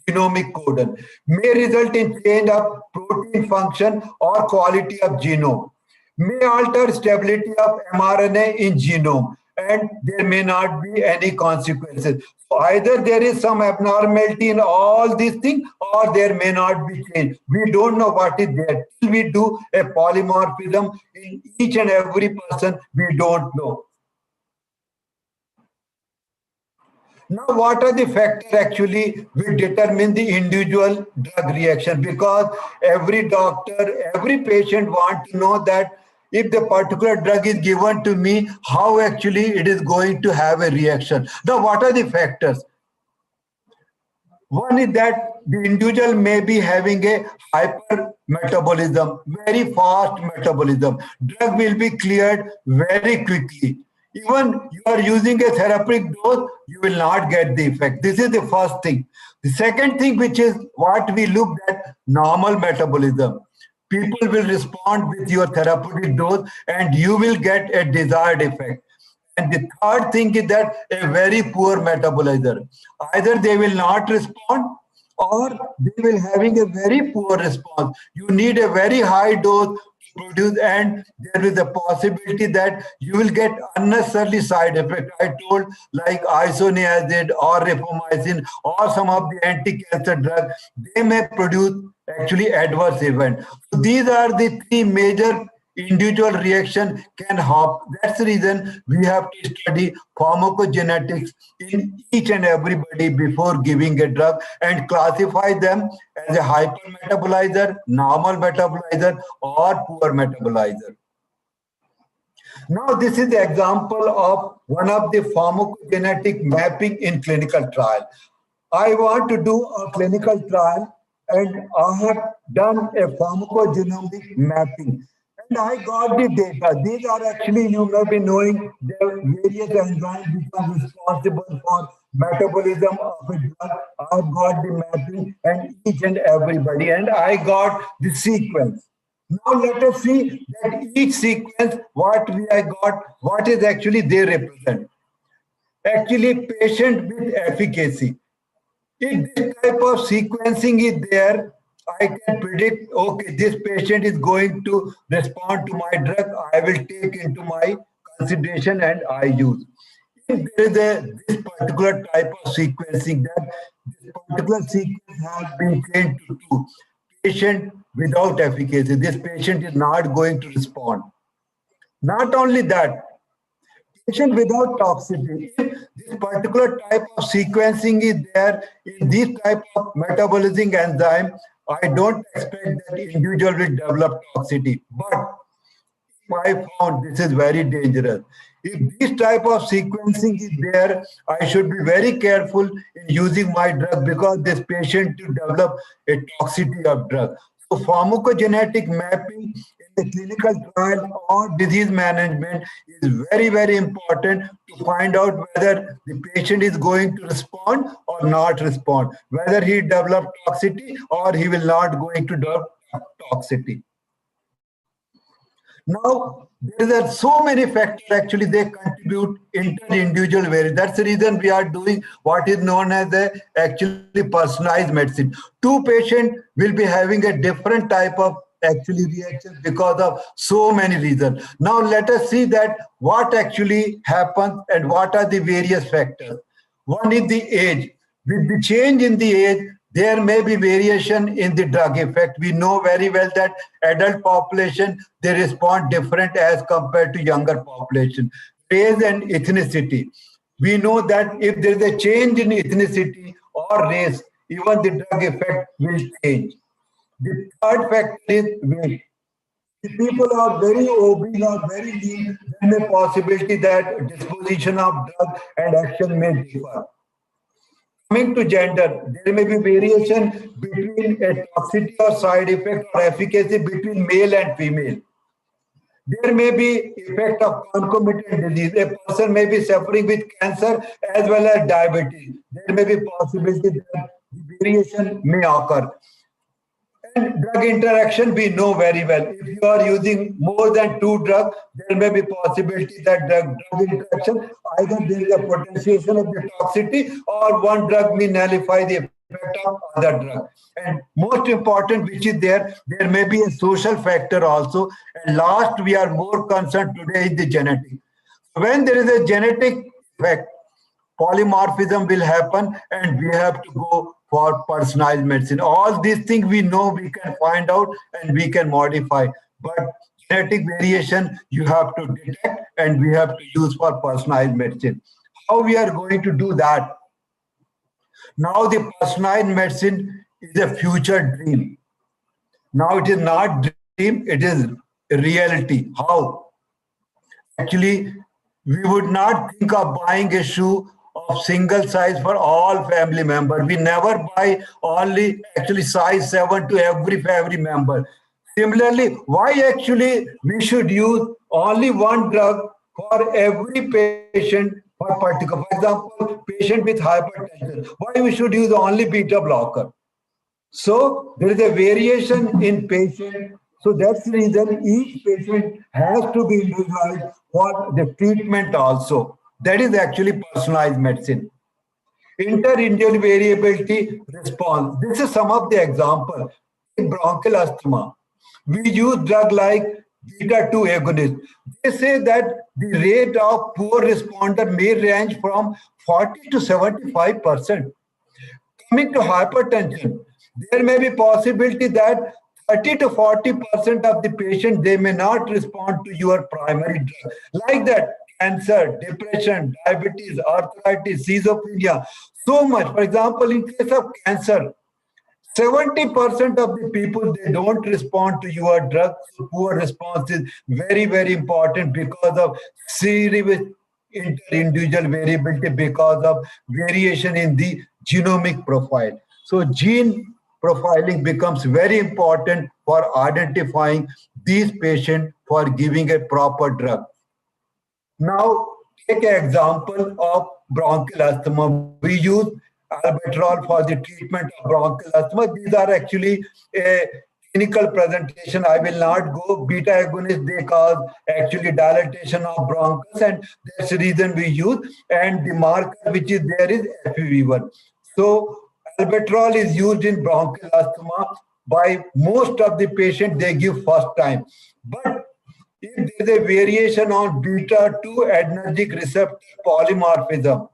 genomic codon, may result in change of protein function or quality of genome, may alter stability of mRNA in genome, and there may not be any consequences. So either there is some abnormality in all these things or there may not be change. We don't know what is there. Till we do a polymorphism in each and every person, we don't know. Now, what are the factors actually will determine the individual drug reaction? Because every doctor, every patient wants to know that if the particular drug is given to me, how actually it is going to have a reaction. Now, what are the factors? One is that the individual may be having a hypermetabolism, very fast metabolism. Drug will be cleared very quickly. Even you are using a therapeutic dose, you will not get the effect. This is the first thing. The second thing, which is what we looked at, normal metabolism. People will respond with your therapeutic dose and you will get a desired effect. And the third thing is that a very poor metabolizer. Either they will not respond or they will having a very poor response. You need a very high dose produce, and there is a possibility that you will get unnecessarily side effect. I told like isoniazid or rapamycin or some of the anti-cancer drugs, they may produce actually adverse event. So these are the three major individual reaction can happen. That's the reason we have to study pharmacogenetics in each and everybody before giving a drug and classify them as a hypermetabolizer, normal metabolizer, or poor metabolizer. Now, this is the example of one of the pharmacogenetic mapping in clinical trial. I want to do a clinical trial and I have done a pharmacogenomic mapping. And I got the data. These are actually, you may be knowing, the various enzymes which are responsible for metabolism of a drug. I've got the mapping and each and everybody, and I got the sequence. Now let us see that each sequence, what we I got, what is actually they represent. Actually, patient with efficacy. If this type of sequencing is there, I can predict, okay, this patient is going to respond to my drug, I will take into my consideration and I use. If there is this particular type of sequencing, that this particular sequence has been changed to two, patient without efficacy, this patient is not going to respond. Not only that, patient without toxicity. If this particular type of sequencing is there in this type of metabolizing enzyme, I don't expect that individual will develop toxicity. But I found this is very dangerous. If this type of sequencing is there, I should be very careful in using my drug because this patient to develop a toxicity of drug. So pharmacogenetic mapping in the clinical trial or disease management is very, very important to find out whether the patient is going to respond or not respond, whether he develop toxicity or he will not going to develop toxicity. Now, there are so many factors actually they contribute inter-individual variance. That's the reason we are doing what is known as a actually personalized medicine. Two patients will be having a different type of actually reaction because of so many reasons. Now let us see that what actually happens and what are the various factors. One is the age. With the change in the age, there may be variation in the drug effect. We know very well that adult population, they respond different as compared to younger population. Race and ethnicity. We know that if there is a change in ethnicity or race, even the drug effect will change. The third factor is weight. If people are very obese or very lean, then the possibility that disposition of drug and action may differ. Coming to gender, there may be variation between a toxicity or side effect or efficacy between male and female. There may be effect of concomitant disease. A person may be suffering with cancer as well as diabetes. There may be possibility that variation may occur. And drug interaction, we know very well. If you are using more than two drugs, there may be possibility that drug interaction, either there is a potentiation of the toxicity or one drug may nullify the effect of other drug. And most important, which is there may be a social factor also. And last, we are more concerned today is the genetic. When there is a genetic effect, polymorphism will happen and we have to go for personalized medicine. All these things we know we can find out and we can modify. But genetic variation you have to detect and we have to use for personalized medicine. How we are going to do that? Now the personalized medicine is a future dream. Now it is not dream, it is reality. How? Actually, we would not think of buying a shoe of single size for all family members. We never buy only actually size 7 to every family member. Similarly, why actually we should use only one drug for every patient for particular, for example, patient with hypertension. Why we should use only beta blocker? So there is a variation in patient. So that's the reason each patient has to be individualized for the treatment also. That is actually personalized medicine. Inter-individual variability response. This is some of the example. In bronchial asthma, we use drug like beta-2 agonist. They say that the rate of poor responder may range from 40 to 75%. Coming to hypertension, there may be possibility that 30 to 40% of the patient, they may not respond to your primary drug. Like that, cancer, depression, diabetes, arthritis, schizophrenia, so much. For example, in case of cancer, 70% of the people, they don't respond to your drug. So poor response is very, very important because of serious inter-individual variability, because of variation in the genomic profile. So gene profiling becomes very important for identifying these patients for giving a proper drug. Now, take an example of bronchial asthma. We use albuterol for the treatment of bronchial asthma. These are actually a clinical presentation. I will not go. Beta agonists, they cause actually dilatation of bronchus, and that's the reason we use. And the marker which is there is FEV1. So albuterol is used in bronchial asthma by most of the patients they give first time. But if there is a variation on beta 2 adrenergic receptor polymorphism,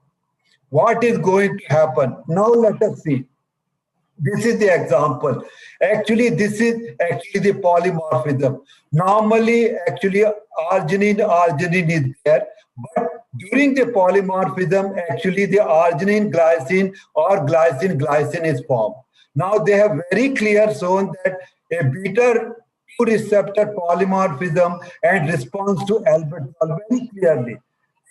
what is going to happen? Now let us see. This is the example. Actually, this is actually the polymorphism. Normally, actually, arginine is there, but during the polymorphism, actually the arginine glycine or glycine glycine is formed. Now they have very clear shown that a beta 2 receptor polymorphism and response to albuterol very clearly.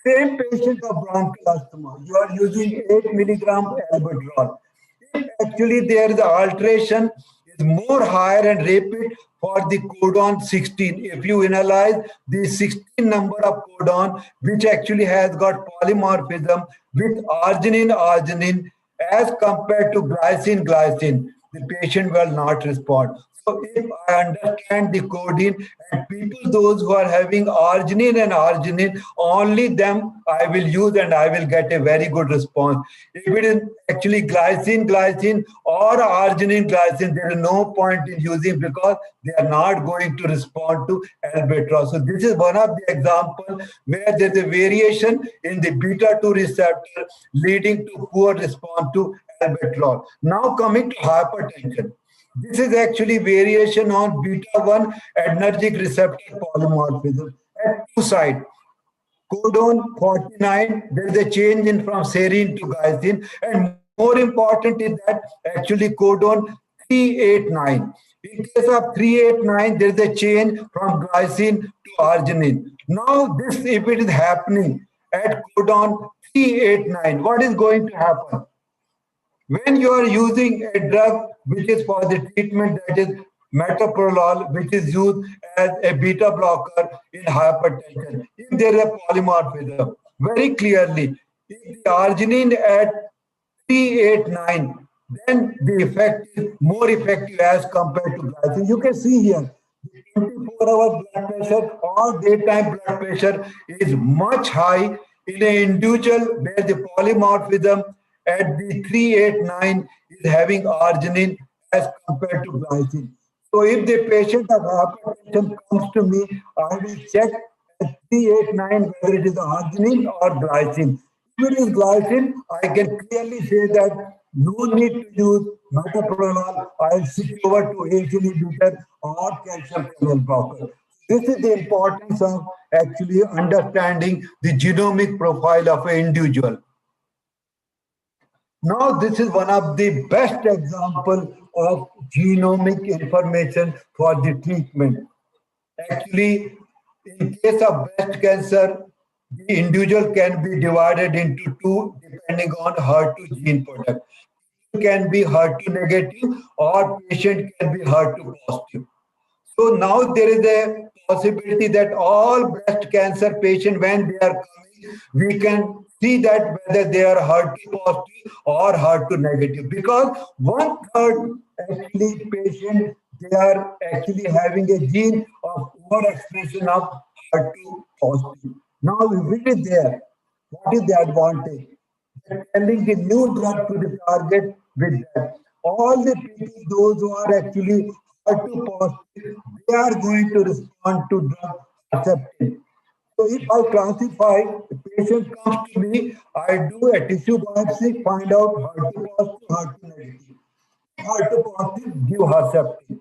Same patient of bronchial asthma, you are using 8 milligram albuterol. Actually, there the alteration is more higher and rapid for the codon 16. If you analyze the 16 number of codon, which actually has got polymorphism with arginine as compared to glycine, the patient will not respond. So if I understand the coding and people, those who are having arginine, only them I will use and I will get a very good response. If it is actually glycine or arginine, there is no point in using because they are not going to respond to albuterol. So this is one of the examples where there is a variation in the beta 2 receptor leading to poor response to albuterol. Now coming to hypertension. This is actually variation on beta 1 adrenergic receptor polymorphism at two sides. Codon 49, there is a change in from serine to glycine, and more important is that actually codon 389. In case of 389, there is a change from glycine to arginine. Now, this if it is happening at codon 389, what is going to happen? When you are using a drug which is for the treatment, that is metoprolol, which is used as a beta blocker in hypertension, if there is a polymorphism, very clearly, if the arginine at 389, then the effect is more effective as compared to glycine. You can see here, 24-hour blood pressure or daytime blood pressure is much high in an individual where the polymorphism at the 389 is having arginine as compared to glycine. So if the patient of hypertension comes to me, I will check at 389 whether it is arginine or glycine. If it is glycine, I can clearly say that no need to use metoprolol. I'll switch over to ACE inhibitor or calcium channel blocker. This is the importance of actually understanding the genomic profile of an individual. Now, this is one of the best example of genomic information for the treatment. Actually, in case of breast cancer, the individual can be divided into two depending on HER2 gene product. It can be HER2 negative or patient can be HER2 positive. So now there is a possibility that all breast cancer patients, when they are coming, we can see that whether they are HER2 positive or HER2 negative, because 1/3 actually patient, they are actually having a gene of overexpression of HER2 positive. Now, if it is there, what is the advantage? Telling the new drug to the target with that. All the people, those who are actually HER2 positive, they are going to respond to drug acceptance. So if I classify, the patient comes to me, I do a tissue biopsy, find out HER2 positive, HER2 negative. HER2 positive, give Herceptin.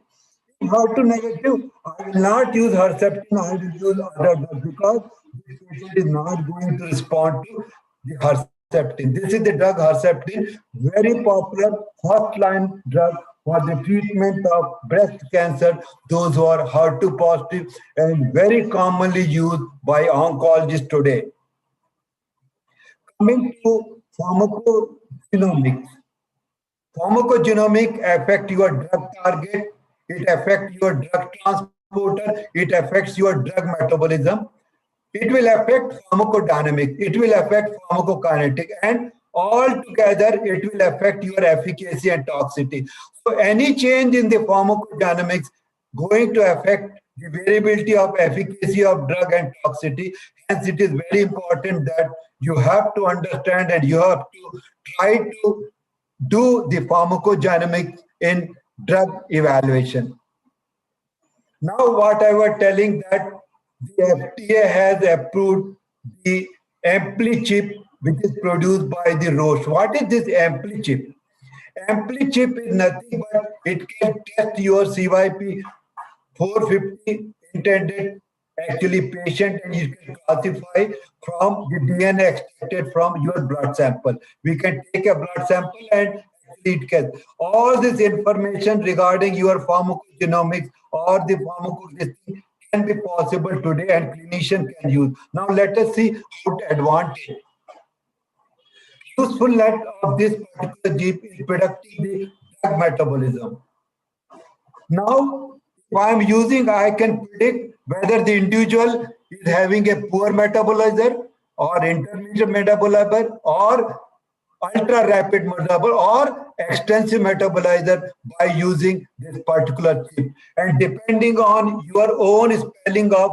If HER2 negative, I will not use Herceptin, I will use other drugs because this patient is not going to respond to the Herceptin. This is the drug Herceptin, very popular first-line drug for the treatment of breast cancer, those who are HER2 positive, and very commonly used by oncologists today. Coming to pharmacogenomics, Pharmacogenomic affect your drug target, it affects your drug transporter, it affects your drug metabolism, it will affect pharmacodynamics, it will affect pharmacokinetic, and altogether it will affect your efficacy and toxicity. So any change in the pharmacodynamics going to affect the variability of efficacy of drug and toxicity. Hence, it is very important that you have to understand and you have to try to do the pharmacodynamics in drug evaluation. Now, what I was telling that the FDA has approved the ampli chip, which is produced by the Roche. What is this ampli chip? Ampli chip is nothing but it can test your CYP 450 intended actually patient, and you can classify from the DNA extracted from your blood sample. We can take a blood sample and it can all this information regarding your pharmacogenomics or the pharmacology can be possible today and clinician can use. Now let us see how to advantage. Usefulness of this particular gene is predicting the drug metabolism. Now, if I am using, I can predict whether the individual is having a poor metabolizer or intermediate metabolizer or ultra rapid metabolizer or extensive metabolizer by using this particular chip. And depending on your own spelling of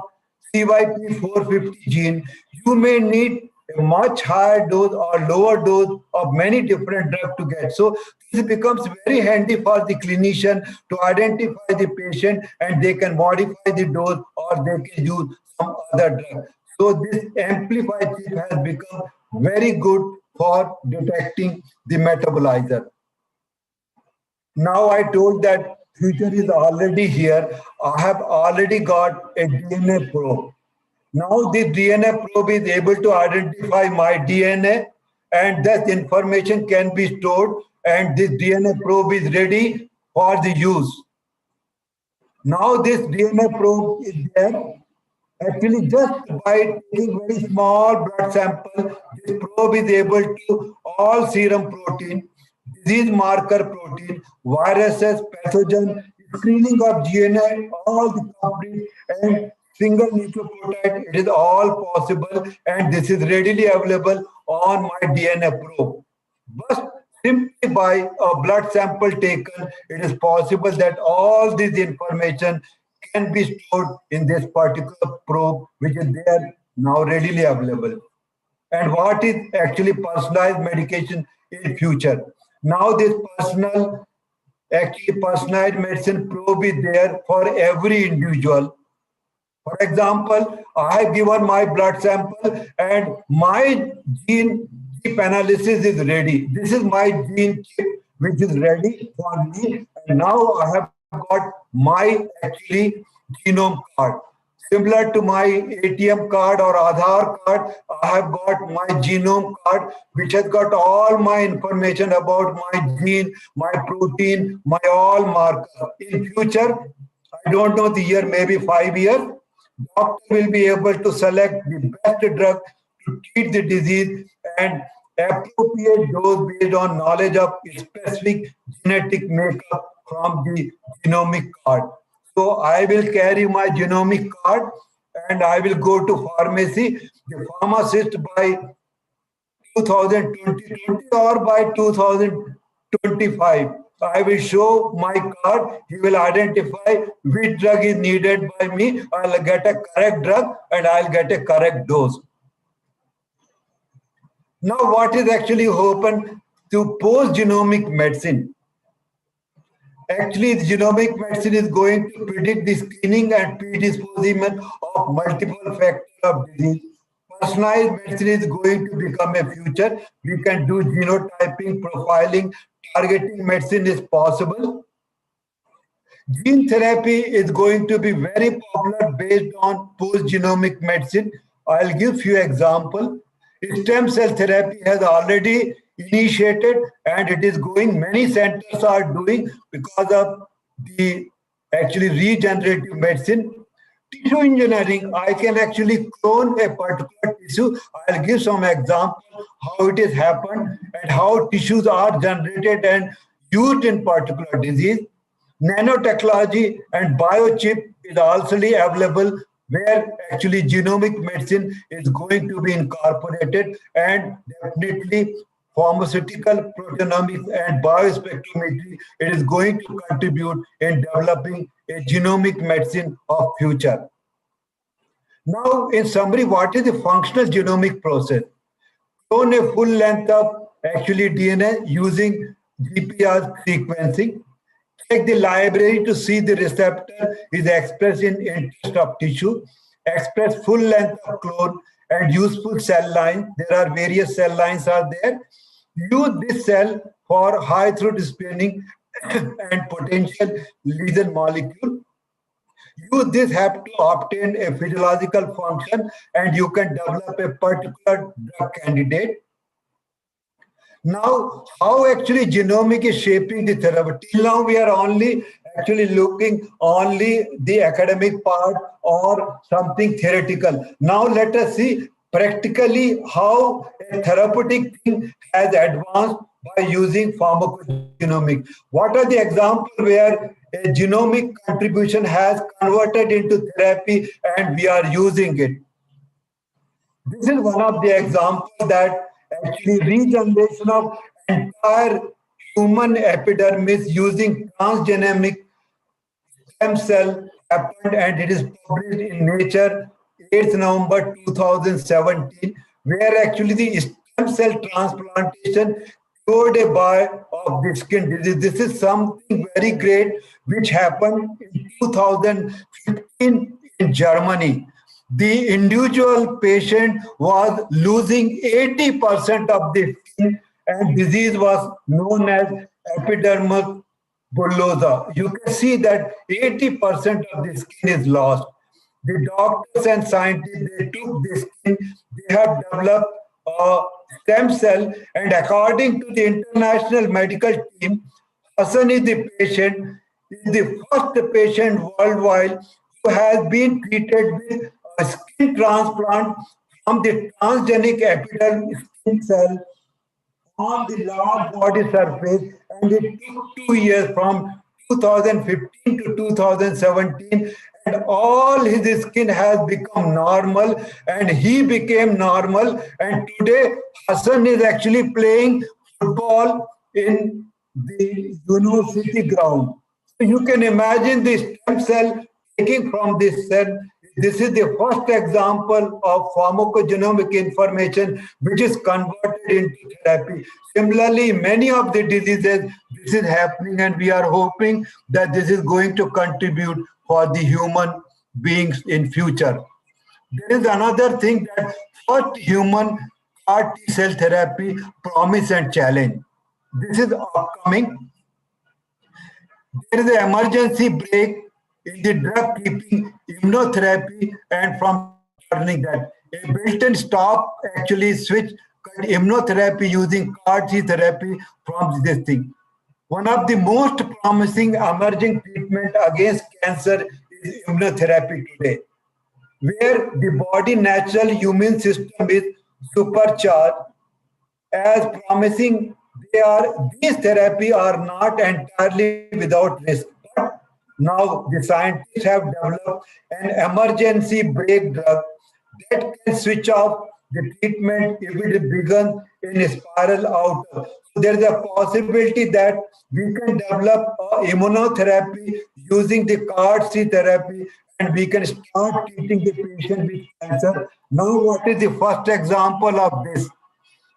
CYP450 gene, you may need a much higher dose or lower dose of many different drugs to get. So this becomes very handy for the clinician to identify the patient and they can modify the dose or they can use some other drug. So this amplified chip has become very good for detecting the metabolizer. Now I told that future is already here. I have already got a DNA probe. Now the DNA probe is able to identify my DNA and that information can be stored and this DNA probe is ready for the use. Now this DNA probe is there. Actually, just by taking very small blood sample, this probe is able to all serum protein, disease marker protein, viruses, pathogen, screening of DNA, all the complete and single nucleotide. It is all possible, and this is readily available on my DNA probe. But simply by a blood sample taken, it is possible that all this information can be stored in this particular probe, which is there now readily available. And what is actually personalized medication in future? Now this personalized medicine probe is there for every individual. For example, I have given my blood sample and my gene chip analysis is ready. This is my gene chip which is ready for me. And now I have got my actually genome card. Similar to my ATM card or Aadhaar card, I have got my genome card, which has got all my information about my gene, my protein, my all markers. In future, I don't know the year, maybe 5 years, doctor will be able to select the best drug to treat the disease and appropriate dose based on knowledge of specific genetic makeup from the genomic card. So I will carry my genomic card and I will go to pharmacy. The pharmacist by 2020 or by 2025, I will show my card. He will identify which drug is needed by me. I'll get a correct drug and I'll get a correct dose. Now, what is actually open to post-genomic medicine? Actually, the genomic medicine is going to predict the screening and predisposition of multiple factors of disease. Personalized medicine is going to become a future. We can do genotyping, profiling, targeting medicine is possible. Gene therapy is going to be very popular based on post-genomic medicine. I'll give few examples. Stem cell therapy has already initiated and it is going, many centers are doing because of the actually regenerative medicine. Tissue engineering, I can actually clone a particular tissue. I'll give some example how it has happened and how tissues are generated and used in particular disease. Nanotechnology and biochip is also available where actually genomic medicine is going to be incorporated, and definitely pharmaceutical proteomics and biospectrometry, it is going to contribute in developing a genomic medicine of future. Now, in summary, what is the functional genomic process? Clone a full length of actually DNA using GPR sequencing. Check the library to see the receptor is expressed in interest of tissue. Express full length of clone and useful cell line. There are various cell lines are there. Use this cell for high throughput screening and potential lesion molecule. Use this have to obtain a physiological function, and you can develop a particular drug candidate. Now, how actually genomic is shaping the therapy? Till now, we are only actually looking only the academic part or something theoretical. Now, let us see practically how a therapeutic thing has advanced by using pharmacogenomics. What are the examples where a genomic contribution has converted into therapy and we are using it? This is one of the examples that actually regeneration of entire human epidermis using transgenic stem cell happened, and it is published in Nature 8th November 2017, where actually the stem cell transplantation cured a boy of the skin disease. This is something very great which happened in 2015 in Germany. The individual patient was losing 80% of the skin, and disease was known as epidermal bullosa. You can see that 80% of the skin is lost. The doctors and scientists, they took the skin, they have developed a stem cell, and according to the international medical team, Hassan is the patient, is the first patient worldwide who has been treated with a skin transplant from the transgenic epidermal skin cell on the large body surface, and it took 2 years from 2015 to 2017, and all his skin has become normal, and he became normal, and today Hassan is actually playing football in the university ground. So you can imagine the stem cell taking from this cell. This is the first example of pharmacogenomic information which is converted into therapy. Similarly, many of the diseases, this is happening, and we are hoping that this is going to contribute for the human beings in future. There is another thing that first human CAR T cell therapy promise and challenge. This is upcoming. There is an emergency break in the drug keeping immunotherapy, and from turning that a built-in stop actually switch immunotherapy using CAR T therapy from this thing. One of the most promising emerging treatment against cancer is immunotherapy today, where the body natural immune system is supercharged. As promising they are, these therapy are not entirely without risk. But now the scientists have developed an emergency break drug that can switch off the treatment if it begins in a spiral out. So there is a possibility that we can develop immunotherapy using the CAR T therapy, and we can start treating the patient with cancer. Now, what is the first example of this?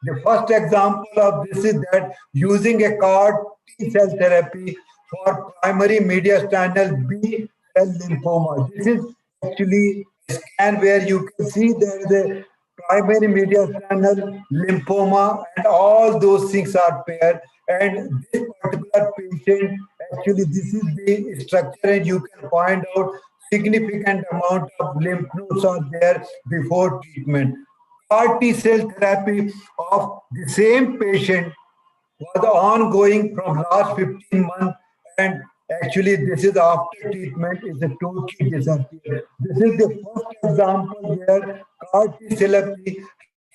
The first example of this is that using a CAR T cell therapy for primary mediastinal B cell lymphoma. This is actually a scan where you can see there is a primary mediastinal lymphoma, and all those things are paired. And this particular patient, actually, this is the structure, and you can find out significant amount of lymph nodes are there before treatment. CAR T cell therapy of the same patient was ongoing from last 15 months, and actually this is after treatment is a totally disappeared. This is the first example where CAR T therapy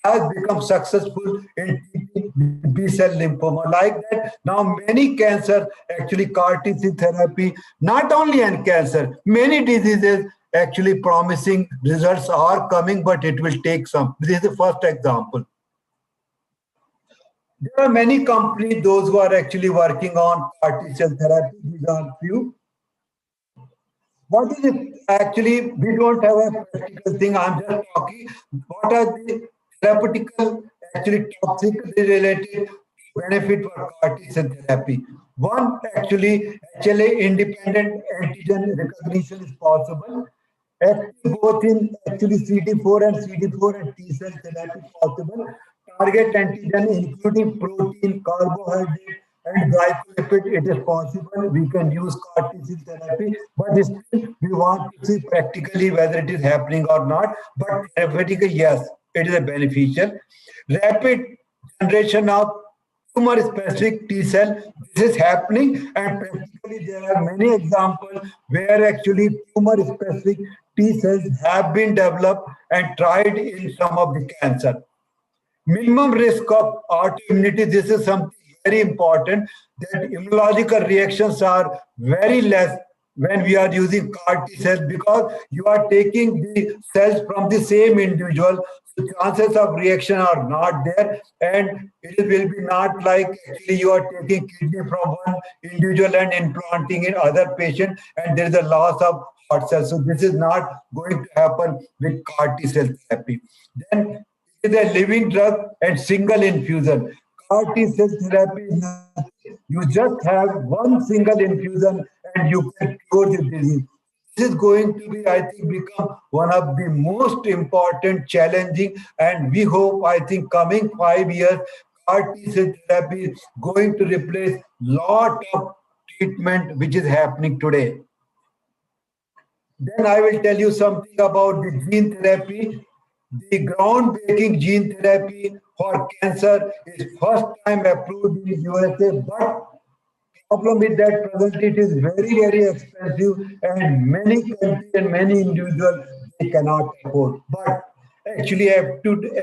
has become successful in treating B-cell lymphoma. Like that, now many cancer, actually CAR T-cell therapy, not only in cancer, many diseases, actually promising results are coming, but it will take some. This is the first example. There are many companies, those who are actually working on CAR T-cell therapy. These are few. What is it? Actually, we don't have a practical thing. I'm just talking. What are the therapeutical, actually toxic related benefit for CAR T-cell therapy? One, actually, HLA independent antigen recognition is possible. Active both in actually CD4 and CD4 and T cell therapy possible. Target antigen including protein, carbohydrate, and glycolipid, it is possible. We can use CAR T-cell therapy, but still we want to see practically whether it is happening or not. But theoretically, yes, it is a beneficial. Rapid generation of tumor specific T cell, this is happening, and practically there are many examples where actually tumor specific T cells have been developed and tried in some of the cancer. Minimum risk of autoimmunity, this is something very important, that immunological reactions are very less when we are using CAR T cells, because you are taking the cells from the same individual, so chances of reaction are not there, and it will be not like actually you are taking kidney from one individual and implanting in other patient, and there is a loss of heart cells. So this is not going to happen with CAR T cell therapy. Then it is a living drug and single infusion. CAR T cell therapy is nothing. You just have one single infusion and you can cure the disease. This is going to be, I think, become one of the most important, challenging, and we hope, I think, coming 5 years, CAR T cell therapy is going to replace lot of treatment which is happening today. Then I will tell you something about the gene therapy. The groundbreaking gene therapy for cancer is first time approved in USA, but problem is that presently it is very, very expensive, and many countries and many individuals, they cannot afford. But actually FDA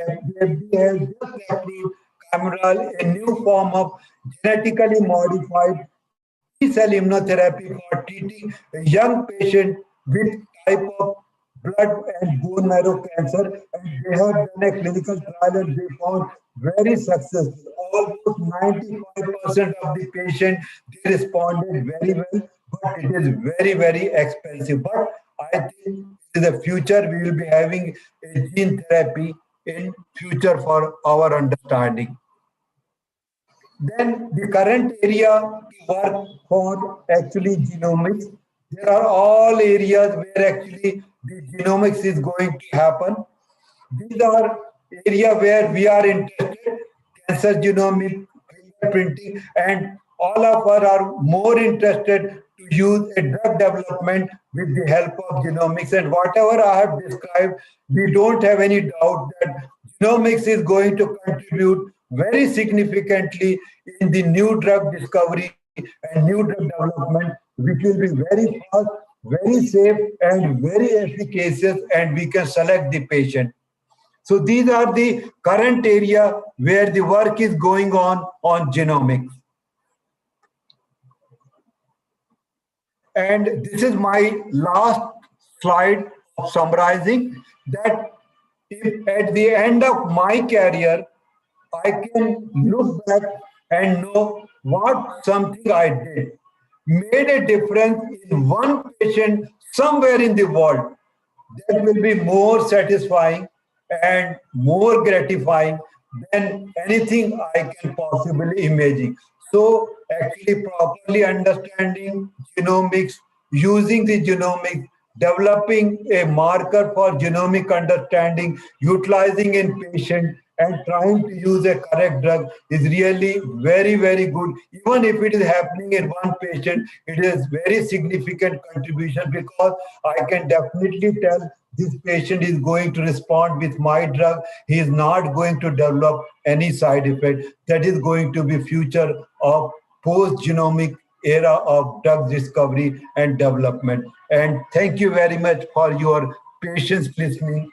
has just approved Cameral, a new form of genetically modified T-cell immunotherapy for treating a young patient with type of blood and bone marrow cancer, and they have done a clinical trial and they found very successful. Almost 95% of the patients, they responded very well, but it is very, very expensive. But I think in the future we will be having a gene therapy in future for our understanding. Then the current area to work for actually genomics. There are all areas where actually the genomics is going to happen. These are area where we are interested, cancer genomic, fingerprinting, and all of us are more interested to use a drug development with the help of genomics. And whatever I have described, we don't have any doubt that genomics is going to contribute very significantly in the new drug discovery and new drug development, which will be very fast, very safe, and very efficacious, and we can select the patient. So these are the current area where the work is going on genomics. And this is my last slide of summarizing that if at the end of my career, I can look back and know what something I did made a difference in one patient somewhere in the world, that will be more satisfying and more gratifying than anything I can possibly imagine. So actually properly understanding genomics, using the genomics, developing a marker for genomic understanding, utilizing in patient, and trying to use a correct drug is really very, very good. Even if it is happening in one patient, it is very significant contribution, because I can definitely tell this patient is going to respond with my drug. He is not going to develop any side effect. That is going to be future of post-genomic era of drug discovery and development. And thank you very much for your patience listening.